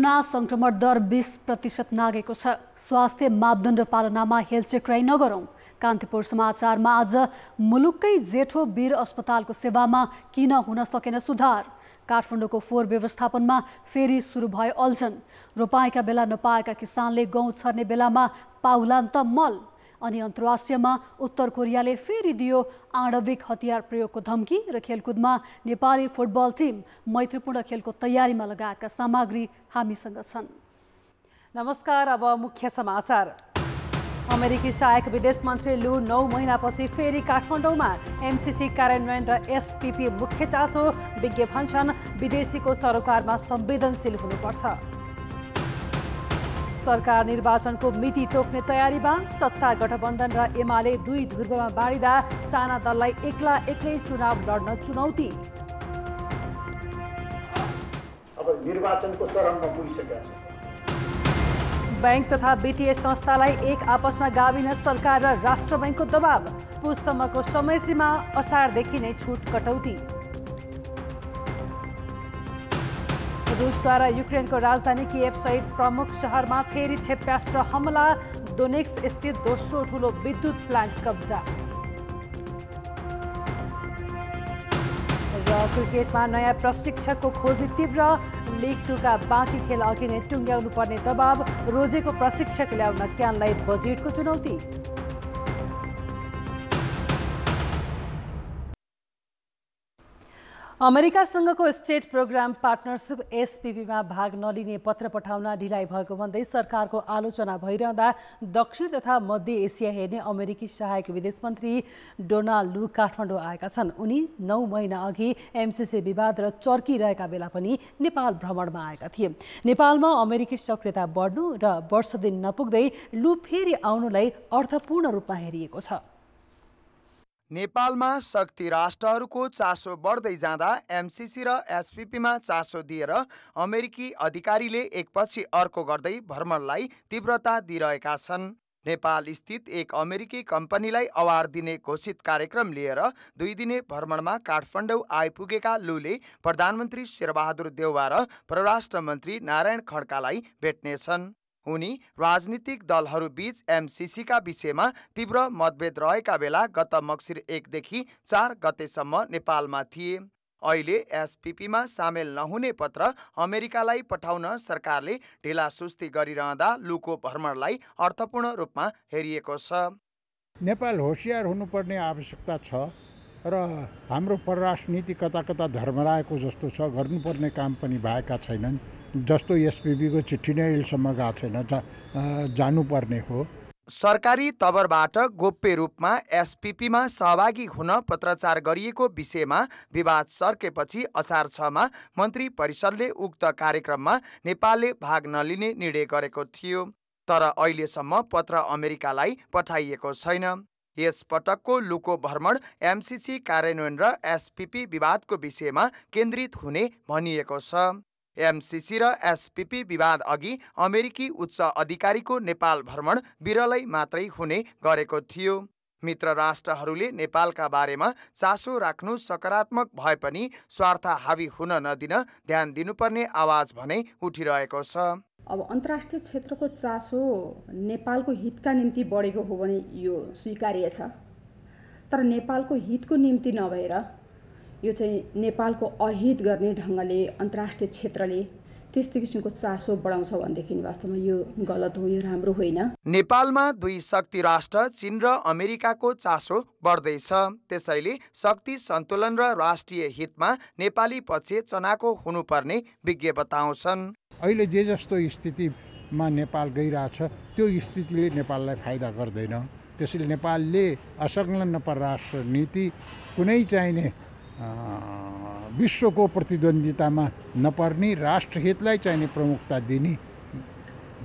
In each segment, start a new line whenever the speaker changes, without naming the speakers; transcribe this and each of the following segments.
Corona संक्रमण दर 20% नागेको छ। स्वास्थ्य मापदण्ड पालनामा हेलचेक्राइ नगरौं। कान्तिपुर समाचारमा आज मुलुककै जेठो वीर अस्पतालको सेवामा किन हुन सकेन सुधार। काठमाडौँको फोहोर व्यवस्थापनमा फेरि सुरु भयो अल्झन। रोपाइँका बेला नपाएका किसानले गहुँ छर्ने बेलामा पाउलान् त मल। अनि अन्तर्राष्ट्रियमा उत्तर कोरियाले फेरि दियो आणविक हतियार प्रयोगको धम्की र खेलकुदमा नेपाली फुटबल टिम मैत्रीपूर्ण खेलको तयारीमा लगायतका सामग्री हामीसँग छन्।
नमस्कार, अब मुख्य समाचार। अमेरिकी सहायक विदेश मन्त्री लु 9 महिनापछि फेरि काठमाडौँमा। एमसीसी कार्यान्वयन र एसपीपी मुख्य चासो। विज्ञ भन्छन् विदेशीको सरोकारमा संवेदनशील हुनुपर्छ। सरकार निर्वाचनको मिति तोक्ने तयारीमा। सत्ता गठबन्धन र एमाले दुई ध्रुवमा बाँडिँदा साना दललाई एक्लै चुनाव लड्न चुनौती।
अब निर्वाचनको चरणमा पुगिसकेका छ।
बैंक तथा वित्तीय संस्थालाई एक आपसमा गाभिन सरकार र राष्ट्र बैंकको दबाव। पुससम्मको समयसीमा, असारदेखि नै छुट कटौती। रुसद्वारा युक्रेनको राजधानी किएभ सहित प्रमुख शहरमा फेरि क्षेप्यास्त्र हमला। दोनेक्स स्थित दोस्रो ठूलो विद्युत प्लान्ट कब्जा। र क्रिकेटमा नयाँ प्रशिक्षकको खोजी तीव्र। लिग 2 का बाँकी खेल अघि नै टुङ्ग्याउनु पर्ने दबाव। रोजेको प्रशिक्षक ल्याउन क्यानलाई बजेटको चुनौती। अमेरिकासँगको स्टेट प्रोग्राम पार्टनरसिप एसपीपीमा भाग नलिने पत्र पठाउन ढिलाइ भएको भन्दै सरकारको आलोचना भइरहँदा दक्षिण तथा मध्य एसिया हेर्ने अमेरिकी सहायक विदेश मन्त्री डोनाल्ड लु काठमाडौँ आएका छन्। उनी 9 महिना अघि एमसीसी विवाद र चर्किरहेका बेला पनि नेपाल भ्रमणमा आएका थिए। नेपालमा अमेरिकी सक्रियता बढ्नु र वर्ष दिन नपुग्दै लु फेरि आउनुलाई अर्थपूर्ण रूपमा हेरिएको छ।
नेपालमा शक्ति राष्ट्रहरूको चासो बढ्दै जाँदा एमसीसी र एसपीपीमा चासो दिएर अमेरिकी अधिकारीले एकपछि अर्को गर्दै भ्रमणलाई तीव्रता दिइरहेका छन्। नेपाल स्थित एक अमेरिकी कम्पनीलाई अवार्ड दिने घोषित कार्यक्रम लिएर 2 दिने भ्रमणमा काठमाडौँ आइपुगेका लुले प्रधानमन्त्री शेरबहादुर देउवा र परराष्ट्र मन्त्री नारायण खड्कालाई भेट्नेछन्। उनी राजनीतिक दलहरू बीच एमसीसीका विषयमा तीव्र मतभेद रहेका बेला गत मक्सिर 1 देखि 4 गतेसम्म नेपालमा थिए। अहिले एसपीपीमा सामेल नहुने पत्र अमेरिकालाई पठाउन सरकारले ढिलासुस्ती गरिरहँदा लुको भ्रमणलाई अर्थपूर्ण रूपमा हेरिएको छ।
नेपाल होसियार हुनुपर्ने आवश्यकता छ र हाम्रो परराष्ट्र नीति कता कता धर्मराएको जस्तो छ। गर्नुपर्ने काम पनि भएका छैनन्। जस्तो एसपीपीको चिठी नै अहिलेसम्म गएको छैन, जानुपर्ने हो।
सरकारी तवरबाट गोप्य रूपमा एसपीपीमा सहभागी हुन पत्रचार गरिएको विषयमा विवाद सर्केपछि असार 6 मा मन्त्री परिषदले उक्त कार्यक्रममा नेपालले भाग नलिने निर्णय गरेको थियो। तर अहिलेसम्म पत्र अमेरिकालाई पठाइएको छैन। यस पटकको लुको भ्रमण एमसीसी कार्यान्वयन र एसपीपी विवादको विषयमा केन्द्रित हुने भनिएको छ। एमसीसी र एसपीपी विवाद अघि अमेरिकी उच्च अधिकारीको नेपाल भ्रमण बिरलै मात्रै हुने गरेको थियो। मित्र राष्ट्रहरूले नेपालका बारेमा चासो राख्नु सकारात्मक भए पनि स्वार्थ हावी हुन नदिन ध्यान दिनुपर्ने आवाज भने उठिरहेको छ।
अब अन्तर्राष्ट्रिय क्षेत्रको चासो नेपालको हितका निम्ति बढेको हो भने यो स्वीकार्य छ। तर नेपालको हितको निम्ति नभएर यो चाहिँ नेपालको अहित गर्ने ढङ्गले अन्तर्राष्ट्रिय क्षेत्रले त्यस्तो किसिमको चासो बढाउँछ भनेदेखि वास्तवमा यो गलत हो, यो राम्रो होइन।
नेपालमा दुई शक्ति राष्ट्र चीन र अमेरिकाको चासो बढ्दैछ। त्यसैले शक्ति सन्तुलन र राष्ट्रिय हितमा नेपाली पक्ष चनाको हुनुपर्ने विज्ञ बताउँछन्।
अहिले जे जस्तो स्थितिमा नेपाल गइरहेछ त्यो स्थितिले नेपाललाई फाइदा गर्दैन। त्यसैले नेपालले असंलग्न परराष्ट्र नीति कुनै चाहिने विश्वको प्रतिद्वन्दितामा नपर्ने राष्ट्रहितलाई चाहिने प्रमुखता दिने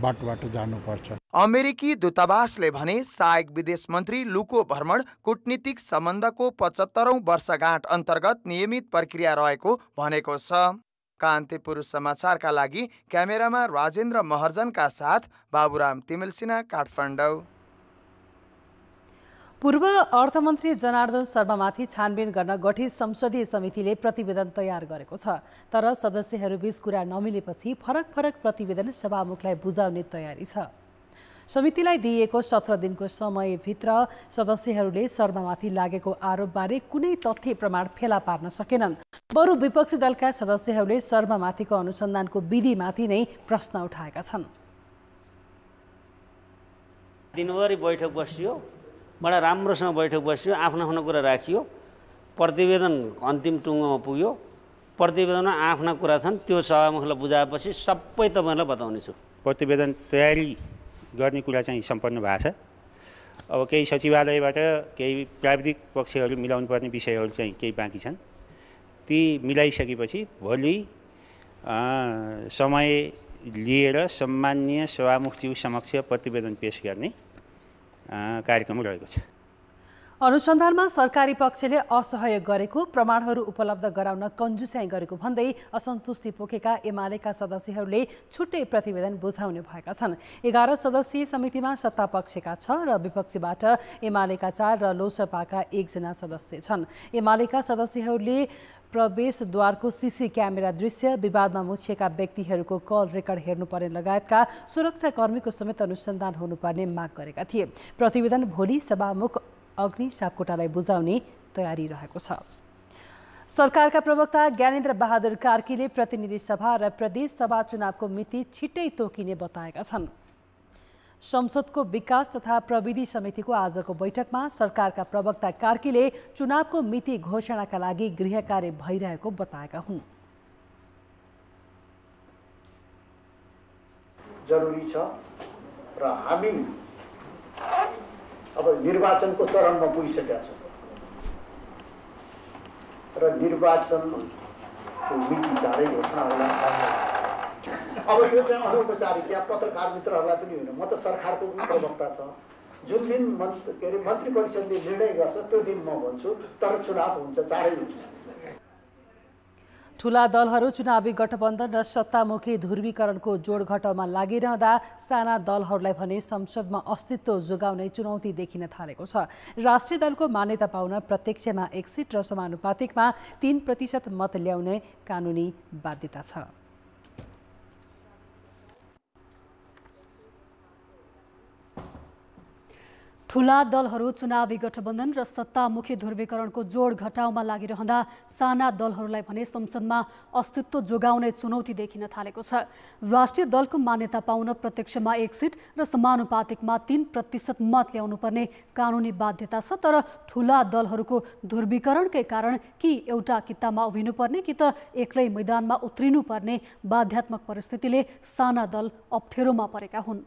बाटोबाट जानुपर्छ।
अमेरिकी दूतावासले भने सहायक विदेश मन्त्री लुको भ्रमण कूटनीतिक सम्बन्धको 75औं वर्षगाँठ अन्तर्गत नियमित प्रक्रिया रहेको भनेको छ। कान्तिपुर समाचारका लागि क्यामेरामा राजेन्द्र महर्जनका साथ बाबुराम तिमिल सिन्हा, काठमाडौँ।
पूर्व अर्थमन्त्री जनार्दन शर्मामाथि छानबिन गर्न गठित संसदीय समितिले प्रतिवेदन तयार गरेको छ। तर सदस्यहरूबीच कुरा नमिलेपछि फरक फरक प्रतिवेदन सभामुखलाई बुझाउने तयारी छ। समितिलाई दिइएको 17 दिनको समयभित्र सदस्यहरूले शर्मामाथि लागेको आरोपबारे कुनै तथ्य प्रमाण फेला पार्न सकेनन्। बरु विपक्षी दलका सदस्यहरूले शर्मामाथिको अनुसन्धानको विधिमाथि नै प्रश्न उठाएका छन्।
दिनभरि बैठक बसियो, बडा राम्रोसँग बैठक बसियो, आफ्नो आफ्नो कुरा राखियो, प्रतिवेदन अन्तिम टुङ्गोमा पुग्यो। प्रतिवेदनमा आफ्ना कुरा छन्, त्यो सभामुखलाई बुझाएपछि सबै तपाईँहरूलाई बताउने छु।
प्रतिवेदन तयारी गर्ने कुरा चाहिँ सम्पन्न भएको छ। अब केही सचिवालयबाट केही प्राविधिक पक्षहरू मिलाउनु पर्ने विषयहरू चाहिँ केही बाँकी छन्। ती मिलाइसकेपछि भोलि समय लिएर सम्माननीय सभामुखज्यू समक्ष प्रतिवेदन पेश गर्ने कार्यक्रम रहेको छ।
अनुसन्धानमा सरकारी पक्षले असहयोग गरेको, प्रमाणहरू उपलब्ध गराउन कन्जुस्याइ गरेको भन्दै असन्तुष्टि पोखेका एमालेका सदस्यहरूले छुट्टै प्रतिवेदन बुझाउने भएका छन्। 11 सदस्यीय समितिमा सत्ता पक्षका 6 र विपक्षीबाट एमालेका 4 र लोसपाका 1 जना सदस्य छन्। एमालेका सदस्यहरूले प्रवेशद्वारको सीसी क्यामेरा दृश्य, विवादमा मुछिएका व्यक्तिहरूको कल रेकर्ड हेर्नुपर्ने लगायतका सुरक्षाकर्मीको समेत अनुसन्धान हुनुपर्ने माग गरेका थिए। प्रतिवेदन भोलि सभामुख अग्नि सापकोटालाई बुझाउने तयारी रहेको छ। सरकारका प्रवक्ता ज्ञानेन्द्र बहादुर कार्कीले प्रतिनिधि सभा र प्रदेश सभा चुनावको मिति छिट्टै तोकिने बताएका छन्। संसदको विकास तथा प्रविधि समितिको आजको बैठकमा सरकारका प्रवक्ता कार्कीले चुनावको मिति घोषणाका लागि गृह कार्य भइरहेको बताएका हुन्।
जरुरी छ र हामी अब निर्वाचनको चरणमा पुगिसकेका छौँ र निर्वाचनको मिति चाँडै घोषणा होला। अब यो चाहिँ अनौपचारिक या पत्रकार मित्रहरूलाई पनि होइन, म त सरकारको पनि प्रवक्ता छ। जुन दिन मन्त्री परिषदले निर्णय गर्छ त्यो दिन म भन्छु, तर चुनाव हुन्छ, चाँडै हुन्छ।
ठूला दलहरू चुनावी गठबन्धन र सत्तामुखी ध्रुवीकरणको जोडघटाउमा लागिरहँदा साना दलहरूलाई भने संसदमा अस्तित्व जोगाउने चुनौती देखिन थालेको छ। राष्ट्रिय दलको मान्यता पाउन प्रत्यक्षमा 1 सिट र समानुपातिकमा 3% मत ल्याउने कानुनी बाध्यता छ।
ठूला दलहरू चुनावी गठबन्धन र सत्तामुखी ध्रुवीकरणको जोड घटाउमा लागिरहँदा साना दलहरूलाई भने संसदमा अस्तित्व जोगाउने चुनौती देखिन थालेको छ। राष्ट्रिय दलको मान्यता पाउन प्रत्यक्षमा 1 सिट र समानुपातिकमा 3% मत ल्याउनुपर्ने कानुनी बाध्यता छ। तर ठूला दलहरूको ध्रुवीकरणकै कारण कि एउटा कित्तामा उभिनुपर्ने कि त एक्लै मैदानमा उत्रिनुपर्ने बाध्यात्मक परिस्थितिले साना दल अप्ठेरोमा परेका हुन्।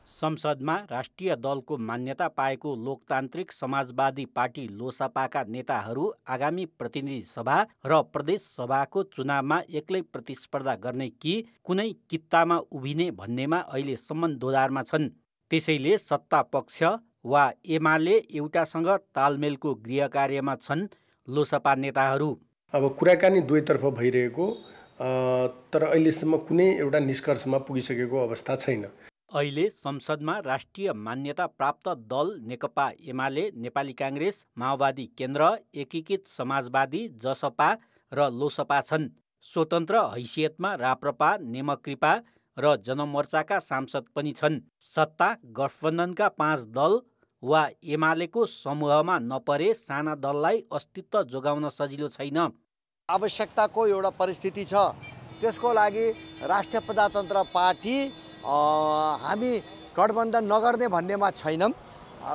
संसदमा राष्ट्रिय दलको मान्यता पाएको लोकतान्त्रिक समाजवादी पार्टी लोसपाका नेताहरू आगामी प्रतिनिधि सभा र प्रदेश सभाको चुनावमा एक्लै प्रतिस्पर्धा गर्ने कि कुनै कित्तामा उभिने भन्नेमा अहिलेसम्म दोधारमा छन्। त्यसैले सत्ता पक्ष वा एमाले एउटासँग तालमेलको गृह कार्यमा छन् लोसपा नेताहरू।
अब कुराकानी दुवैतर्फ भइरहेको, तर अहिलेसम्म कुनै एउटा निष्कर्षमा पुगिसकेको अवस्था छैन।
अहिले संसदमा राष्ट्रिय मान्यता प्राप्त दल नेकपा एमाले, नेपाली काङ्ग्रेस, माओवादी केन्द्र, एकीकृत समाजवादी, जसपा र लोसपा छन्। स्वतन्त्र हैसियतमा राप्रपा, नेमकृपा र जनमोर्चाका सांसद पनि छन्। सत्ता गठबन्धनका 5 दल वा एमालेको समूहमा नपरे साना दललाई अस्तित्व जोगाउन सजिलो छैन।
आवश्यकताको एउटा परिस्थिति छ। त्यसको लागि राष्ट्रिय प्रजातन्त्र पार्टी हामी गठबन्धन नगर्ने भन्नेमा छैनौँ।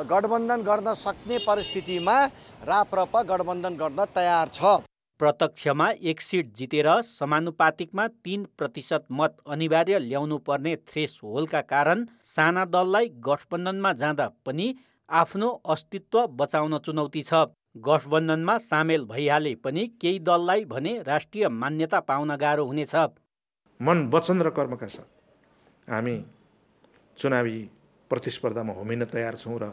गठबन्धन गर्न सक्ने परिस्थितिमा राप्रपा गठबन्धन गर्न तयार छ।
प्रत्यक्षमा 1 सिट जितेर समानुपातिकमा 3% मत अनिवार्य ल्याउनु पर्ने थ्रेसहोल्डका कारण साना दललाई गठबन्धनमा जाँदा पनि आफ्नो अस्तित्व बचाउन चुनौती छ। गठबन्धनमा सामेल भइहाले पनि केही दललाई भने राष्ट्रिय मान्यता पाउन गाह्रो हुनेछ।
मन, वचन र कर्मका साथ हामी चुनावी प्रतिस्पर्धामा होमिन तयार छौँ र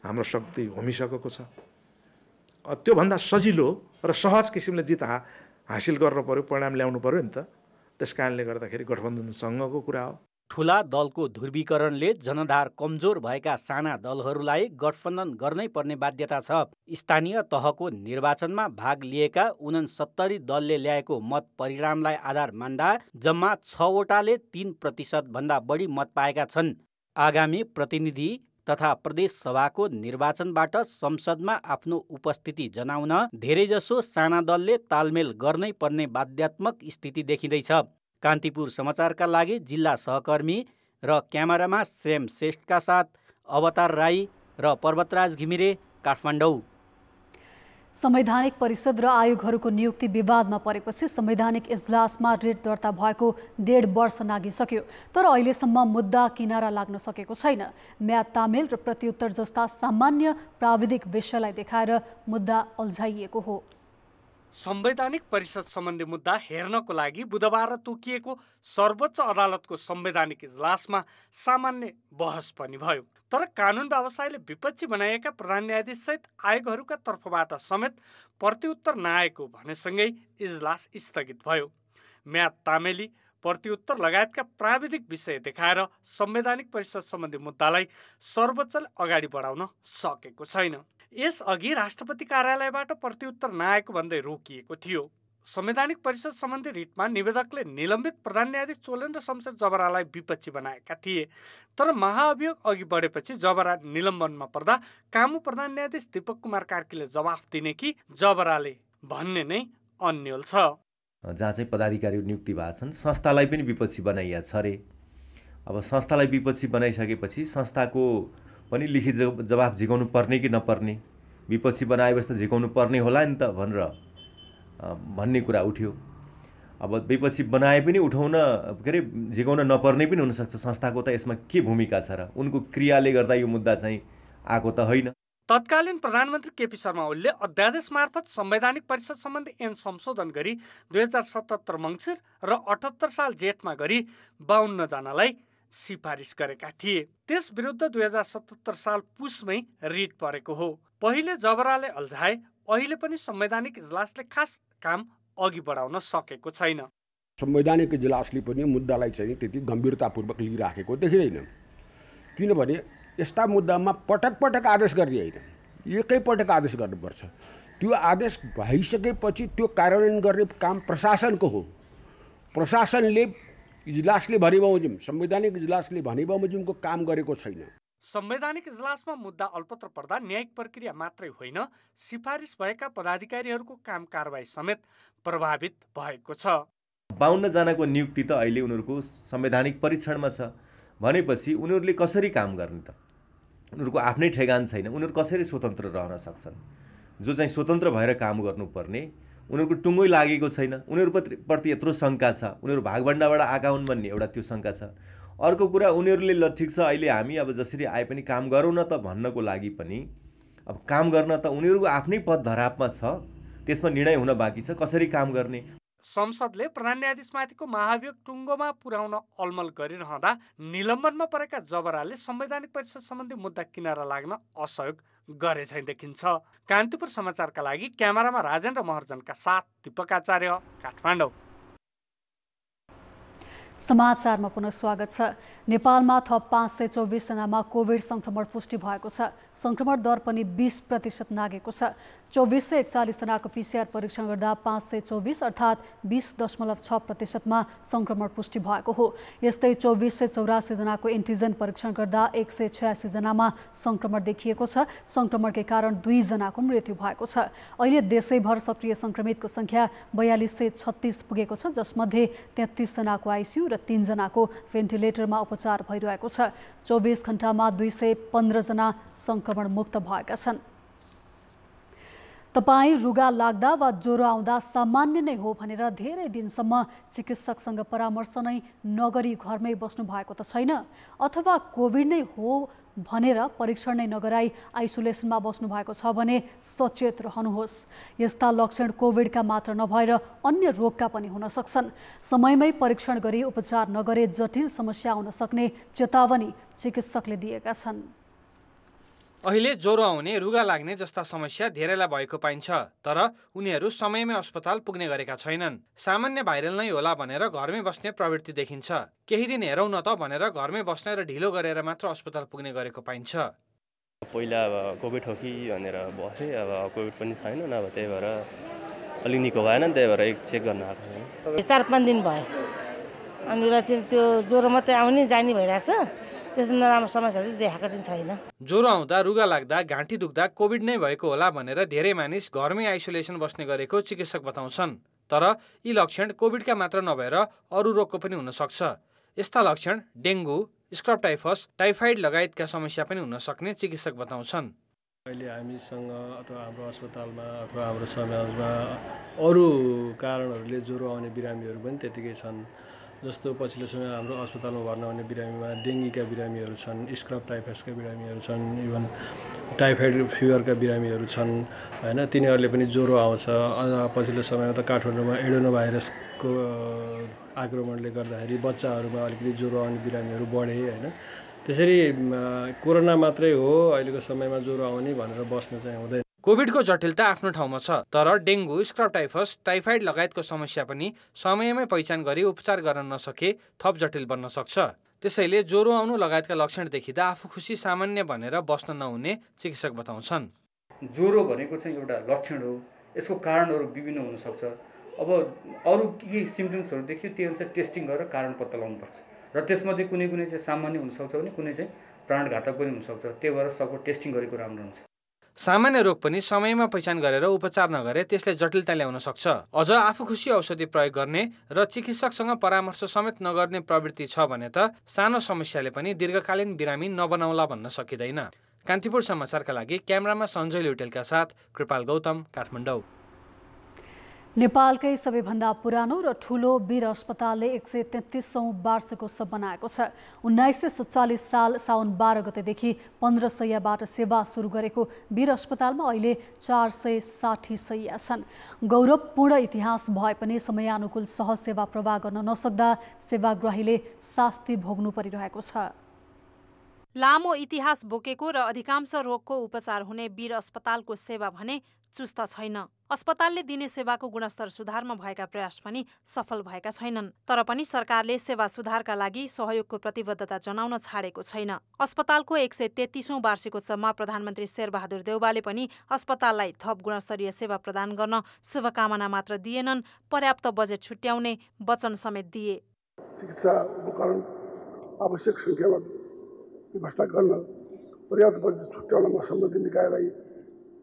हाम्रो शक्ति होमिसकेको छ। त्योभन्दा सजिलो र सहज किसिमले जित हासिल गर्न पर्यो, परिणाम ल्याउनु पर्यो नि त। त्यस कारणले गर्दाखेरि गठबन्धनसँगको कुरा हो।
ठुला दलको ध्रुवीकरणले जनधार कमजोर भएका साना दलहरूलाई गठबन्धन गर्नै पर्ने बाध्यता छ। स्थानीय तहको निर्वाचनमा भाग लिएका 69 दलले ल्याएको मत परिणामलाई आधार मान्दा जम्मा 6वटाले 3% भन्दा बढी मत पाएका छन्। आगामी प्रतिनिधि तथा प्रदेश सभाको निर्वाचनबाट संसदमा आफ्नो उपस्थिति जनाउन धेरैजसो साना दलले तालमेल गर्नै पर्ने बाध्यात्मक स्थिति देखिँदैछ। कान्तिपुर समाचारका लागि जिल्ला सहकर्मी र क्यामेरामा सेम श्रेष्ठका साथ अवतार राई र पर्वतराज घिमिरे, काठमाडौँ।
संवैधानिक परिषद र आयोगहरूको नियुक्ति विवादमा परेपछि संवैधानिक इजलासमा रिट दर्ता भएको 1.5 वर्ष नागिसक्यो, तर अहिलेसम्म मुद्दा किनारा लाग्न सकेको छैन। म्याद तामेल र प्रत्युत्तर जस्ता सामान्य प्राविधिक विषयलाई देखाएर मुद्दा अल्झाइएको हो।
संवैधानिक परिषद सम्बन्धी मुद्दा हेर्नको लागि बुधबार तोकिएको सर्वोच्च अदालतको संवैधानिक इजलासमा सामान्य बहस पनि भयो। तर कानुन व्यवसायले विपक्षी बनाएका प्रधान न्यायाधीश सहित आयोगहरूका तर्फबाट समेत प्रत्युत्तर नआएको भनेसँगै इजलास स्थगित भयो। म्याद तामेली प्रत्युत्तर लगायतका प्राविधिक विषय देखाएर संवैधानिक परिषद सम्बन्धी मुद्दालाई सर्वोच्चले अगाडि बढाउन सकेको छैन। यसअघि राष्ट्रपति कार्यालयबाट प्रत्युत्तर नआएको भन्दै रोकिएको थियो। संवैधानिक परिषद सम्बन्धी रिटमा निवेदकले निलम्बित प्रधान न्यायाधीश चोलेन्द्र शमशेर जबरालाई विपक्षी बनाएका थिए। तर महाअभियोग अघि बढेपछि जबरा निलम्बनमा पर्दा कामु प्रधान न्यायाधीश दीपक कुमार कार्कीले जवाफ दिने कि जबराले भन्ने नै अन्यल छ।
जहाँ चाहिँ पदाधिकारी नियुक्ति भएको छन् संस्थालाई पनि विपक्षी बनाइया छ रे। अब संस्थालाई विपक्षी बनाइसकेपछि संस्थाको पनि लिखित जवाफ झिकाउनु पर्ने कि नपर्ने, विपक्षी बनाएपछि त झिकाउनु पर्ने होला नि त भन्ने कुरा उठ्यो। अब विपक्षी बनाए पनि उठाउन के अरे झिकाउन नपर्ने पनि हुनसक्छ। संस्थाको त यसमा के भूमिका छ र उनको क्रियाले गर्दा यो मुद्दा चाहिँ आएको त होइन।
तत्कालीन प्रधानमन्त्री केपी शर्मा ओलीले अध्यादेश मार्फत संवैधानिक परिषद सम्बन्धी ऐन संशोधन गरी 2077 मङ्सिर र 78 साल जेठमा गरी 52 जनालाई सिफारिस गरेका थिए। त्यस विरुद्ध 2077 साल पुसमै रिट परेको हो। पहिले जबराले अल्झाए, अहिले पनि संवैधानिक इजलासले खास काम अघि बढाउन सकेको छैन।
संवैधानिक इजलासले पनि मुद्दालाई चाहिँ त्यति गम्भीरतापूर्वक लिइराखेको देखिँदैन। किनभने यस्ता मुद्दामा पटक पटक आदेश गर्ने होइन, एकैपटक आदेश गर्नुपर्छ। त्यो आदेश भइसकेपछि त्यो कार्यान्वयन गर्ने काम प्रशासनको हो। प्रशासनले इजलासले भने बमोजिम, संवैधानिक इजलासले भने बमोजिमको काम गरेको छैन।
संवैधानिक इजलासमा मुद्दा अल्पत्र पर्दा न्यायिक प्रक्रिया मात्रै होइन, सिफारिस भएका पदाधिकारीहरूको काम कारबाही समेत प्रभावित भएको छ।
52 जनाको नियुक्ति त अहिले उनीहरूको संवैधानिक परीक्षणमा छ भनेपछि उनीहरूले कसरी काम गर्ने त? उनीहरूको आफ्नै ठेगान छैन। उनीहरू कसरी स्वतन्त्र रहन सक्छन्? जो चाहिँ स्वतन्त्र भएर काम गर्नुपर्ने उनीहरूको टुङ्गै लागेको छैन। उनीहरूप्रति यत्रो शङ्का छ, उनीहरू भागभण्डाबाट आएका हुन् भन्ने एउटा त्यो शङ्का छ। अर्को कुरा उनीहरूले ल ठिक छ अहिले हामी अब जसरी आए पनि काम गरौँ न त भन्नको लागि पनि अब काम गर्न त उनीहरूको आफ्नै पद धरापमा छ, त्यसमा निर्णय हुन बाँकी छ कसरी काम गर्ने।
संसदले प्रधान न्यायाधीशमाथिको महाभियोग टुङ्गोमा पुर्याउन अलमल गरिरहँदा निलम्बनमा परेका जबराले संवैधानिक परिषद सम्बन्धी मुद्दा किनारा लाग्न असहयोग गरे झैँ देखिन्छ। कान्तिपुर समाचारका लागि क्यामेरामा राजेन्द्र महर्जनका साथ दीपक आचार्य, काठमाडौँ।
समाचारमा पुनः स्वागत छ। नेपालमा थप 524 जनामा कोभिड संक्रमण पुष्टि भएको छ। संक्रमण दर पनि 20% नागेको छ। 2441 जनाको PCR परीक्षण गर्दा 524 अर्थात् 20.6%मा संक्रमण पुष्टि भएको हो। यस्तै 2484 जनाको एन्टिजन परीक्षण गर्दा 186 जनामा संक्रमण देखिएको छ। संक्रमणकै कारण 2 जनाको मृत्यु भएको छ। अहिले देशैभर सक्रिय संक्रमितको संख्या 4236 पुगेको छ, जसमध्ये 33 जनाको आइसियु र 3 जनाको भेन्टिलेटरमा उपचार भइरहेको छ। 24 घण्टामा 215 जना संक्रमण मुक्त भएका छन्। तपाईँ रुगा लाग्दा वा ज्वरो आउँदा सामान्य नै हो भनेर धेरै दिनसम्म चिकित्सकसँग परामर्श नै नगरी घरमै बस्नु भएको त छैन, अथवा कोभिड नै हो भनेर परीक्षण नै नगराई आइसोलेसनमा बस्नु भएको छ भने सचेत रहनुहोस्। यस्ता लक्षण कोभिडका मात्र नभएर अन्य रोगका पनि हुन सक्छन्। समयमै परीक्षण गरी उपचार नगरे जटिल समस्या आउन सक्ने चेतावनी चिकित्सकले दिएका छन्।
अहिले ज्वरो आउने, रुगा लाग्ने जस्ता समस्या धेरैलाई भएको पाइन्छ, तर उनीहरू समयमै अस्पताल पुग्ने गरेका छैनन्। सामान्य भाइरल नै होला भनेर घरमै बस्ने प्रवृत्ति देखिन्छ। केही दिन हेरौँ न त भनेर घरमै बस्ने र ढिलो गरेर मात्र अस्पताल पुग्ने गरेको पाइन्छ।
पहिला अब कोभिड हो कि भनेर बसेँ, अब कोभिड पनि छैन, नभए त्यही भएर अलिक निको भएन नि, त्यही भएर एक चेक गर्न आएको।
4-5 दिन भयो अनि त्यो ज्वरो मात्रै आउने जाने भइरहेछ, त्यस्तो नराम्रो समस्याहरू देखाएको चाहिँ छैन।
ज्वरो आउँदा, रुगा लाग्दा, घाँटी दुख्दा कोभिड नै भएको होला भनेर धेरै मानिस घरमै आइसोलेसन बस्ने गरेको चिकित्सक बताउँछन्। तर यी लक्षण कोभिडका मात्र नभएर अरू रोगको पनि हुन सक्छ। यस्ता लक्षण डेङ्गु, स्क्रब टाइफस, टाइफाइड लगायतका समस्या पनि हुन सक्ने चिकित्सक बताउँछन्।
अहिले हामीसँग अथवा हाम्रो अस्पतालमा अथवा हाम्रो समाजमा अरू कारणहरूले ज्वरो आउने बिरामीहरू पनि त्यतिकै छन्। जस्तो पछिल्लो समय हाम्रो अस्पतालमा भर्ना हुने बिरामीमा डेङ्गीका बिरामीहरू छन्, स्क्रब टाइफसका बिरामीहरू छन्, इभन टाइफाइड फिभरका बिरामीहरू छन् होइन। तिनीहरूले पनि ज्वरो आउँछ। पछिल्लो समयमा त काठमाडौँमा एडेनो भाइरसको आक्रमणले गर्दाखेरि बच्चाहरूमा अलिकति ज्वरो आउने बिरामीहरू बढे होइन। त्यसरी कोरोना मात्रै हो अहिलेको समयमा ज्वरो आउने भनेर बस्न चाहिँ हुँदैन।
कोभिडको जटिलता आफ्नो ठाउँमा छ, तर डेङ्गु, स्क्रब टाइफस, टाइफाइड लगायतको समस्या पनि समयमै पहिचान गरी उपचार गर्न नसके थप जटिल बन्न सक्छ। त्यसैले ज्वरो आउनु लगायतका लक्षण देखिँदा आफू खुसी सामान्य भनेर बस्न नहुने चिकित्सक बताउँछन्।
ज्वरो भनेको चाहिँ एउटा लक्षण हो, यसको कारणहरू विभिन्न हुनसक्छ। अब अरू के सिम्पटम्सहरू देखियो त्यो अनुसार टेस्टिङ गरेर कारण पत्ता लगाउनुपर्छ र त्यसमध्ये कुनै कुनै चाहिँ सामान्य हुनसक्छ भने कुनै चाहिँ प्राणघातक पनि हुनसक्छ। त्यही भएर सबको टेस्टिङ गरेको राम्रो हुन्छ।
सामान्य रोग पनि समयमा पहिचान गरेर उपचार नगरे त्यसले जटिलता ल्याउन सक्छ। अझ आफू खुसी औषधि प्रयोग गर्ने र चिकित्सकसँग परामर्श समेत नगर्ने प्रवृत्ति छ भने त सानो समस्याले पनि दीर्घकालीन बिरामी नबनाउला भन्न सकिँदैन। कान्तिपुर समाचारका लागि क्यामेरामा सञ्जय लुटेलका साथ कृपाल गौतम, काठमाडौँ।
नेपालकै सबैभन्दा पुरानो र ठूलो वीर अस्पतालले 133औं वार्षिकोत्सव बनाएको छ। 1947 साल साउन 12 गतेदेखि 15 शैय्याबाट सेवा सुरु गरेको वीर अस्पतालमा अहिले 460 शैय्या छन्। गौरवपूर्ण इतिहास भए पनि समयानुकूल सहज सेवा प्रवाह गर्न नसक्दा सेवाग्राहीले शास्ति भोग्नु परिरहेको छ।
लामो इतिहास बोकेको र अधिकांश रोगको उपचार हुने वीर अस्पतालको सेवा भने चुस्त छैन। अस्पतालले दिने सेवाको गुणस्तर सुधारमा भएका प्रयास पनि सफल भएका छैनन्। तर पनि सरकारले सेवा सुधारका लागि सहयोगको प्रतिबद्धता जनाउन छाडेको छैन। अस्पतालको 133औं वार्षिकोत्सवमा प्रधानमन्त्री शेरबहादुर देउवाले पनि अस्पताललाई थप गुणस्तरीय सेवा प्रदान गर्न शुभकामना मात्र दिएनन्, पर्याप्त बजेट छुट्याउने वचन समेत दिए।
चिकित्सा उपकरण आवश्यक संख्यामा व्यवस्था गर्न पर्याप्त बजेट छुट्याउन म सम्बन्धित निकायलाई